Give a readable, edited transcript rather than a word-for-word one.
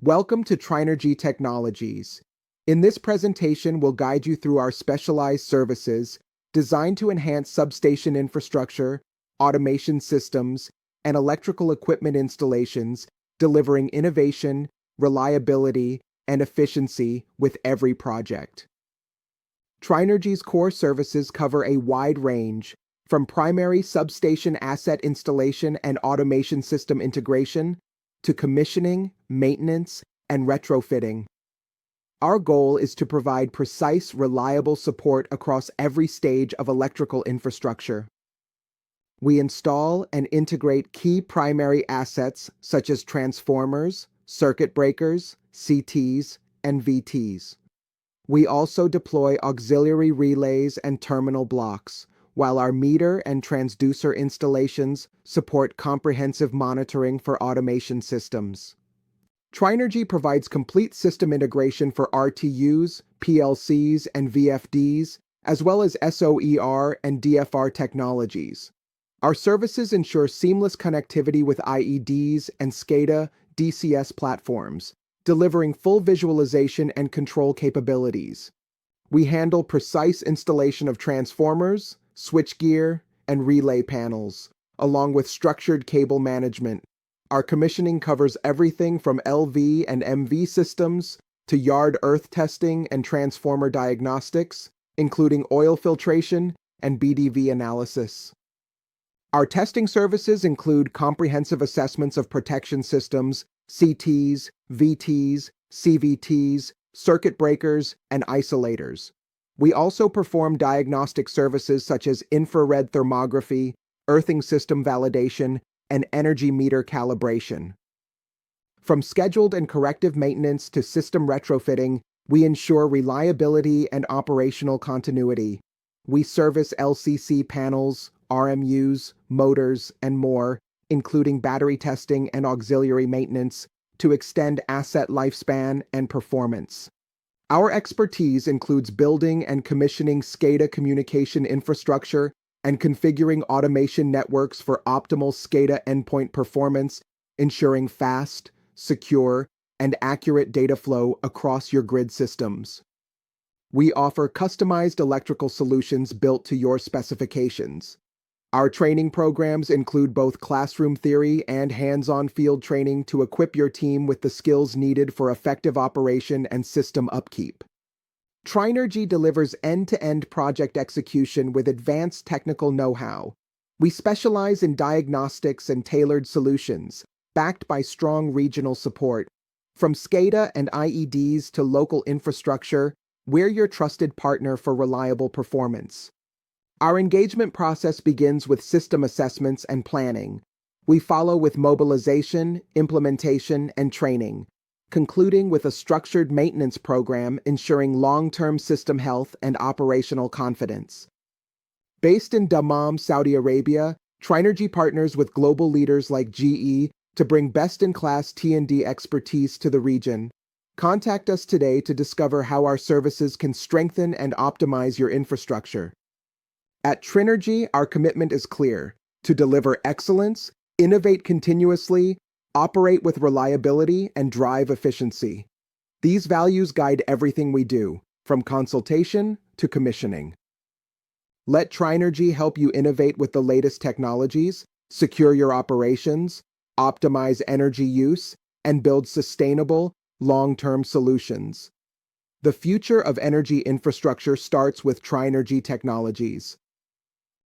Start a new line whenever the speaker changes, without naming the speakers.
Welcome to Trinergy Technologies. In this presentation, we'll guide you through our specialized services designed to enhance substation infrastructure, automation systems, and electrical equipment installations, delivering innovation, reliability, and efficiency with every project. Trinergy's core services cover a wide range, from primary substation asset installation and automation system integration to commissioning, maintenance, and retrofitting. Our goal is to provide precise, reliable support across every stage of electrical infrastructure. We install and integrate key primary assets such as transformers, circuit breakers, CTs, and VTs. We also deploy auxiliary relays and terminal blocks, while our meter and transducer installations support comprehensive monitoring for automation systems. Trinergy provides complete system integration for RTUs, PLCs, and VFDs, as well as SOER and DFR technologies. Our services ensure seamless connectivity with IEDs and SCADA DCS platforms, delivering full visualization and control capabilities. We handle precise installation of transformers, switchgear, and relay panels, along with structured cable management. Our commissioning covers everything from LV and MV systems to yard earth testing and transformer diagnostics, including oil filtration and BDV analysis. Our testing services include comprehensive assessments of protection systems, CTs, VTs, CVTs, circuit breakers, and isolators. We also perform diagnostic services such as infrared thermography, earthing system validation, and energy meter calibration. From scheduled and corrective maintenance to system retrofitting, we ensure reliability and operational continuity. We service LCC panels, RMUs, motors, and more, including battery testing and auxiliary maintenance, to extend asset lifespan and performance. Our expertise includes building and commissioning SCADA communication infrastructure and configuring automation networks for optimal SCADA endpoint performance, ensuring fast, secure, and accurate data flow across your grid systems. We offer customized electrical solutions built to your specifications. Our training programs include both classroom theory and hands-on field training to equip your team with the skills needed for effective operation and system upkeep. Trinergy delivers end-to-end project execution with advanced technical know-how. We specialize in diagnostics and tailored solutions, backed by strong regional support. From SCADA and IEDs to local infrastructure, we're your trusted partner for reliable performance. Our engagement process begins with system assessments and planning. We follow with mobilization, implementation, and training, concluding with a structured maintenance program ensuring long-term system health and operational confidence. Based in Dammam, Saudi Arabia, Trinergy partners with global leaders like GE to bring best-in-class T&D expertise to the region. Contact us today to discover how our services can strengthen and optimize your infrastructure. At Trinergy, our commitment is clear: to deliver excellence, innovate continuously, operate with reliability, and drive efficiency. These values guide everything we do, from consultation to commissioning. Let Trinergy help you innovate with the latest technologies, secure your operations, optimize energy use, and build sustainable, long-term solutions. The future of energy infrastructure starts with Trinergy Technologies.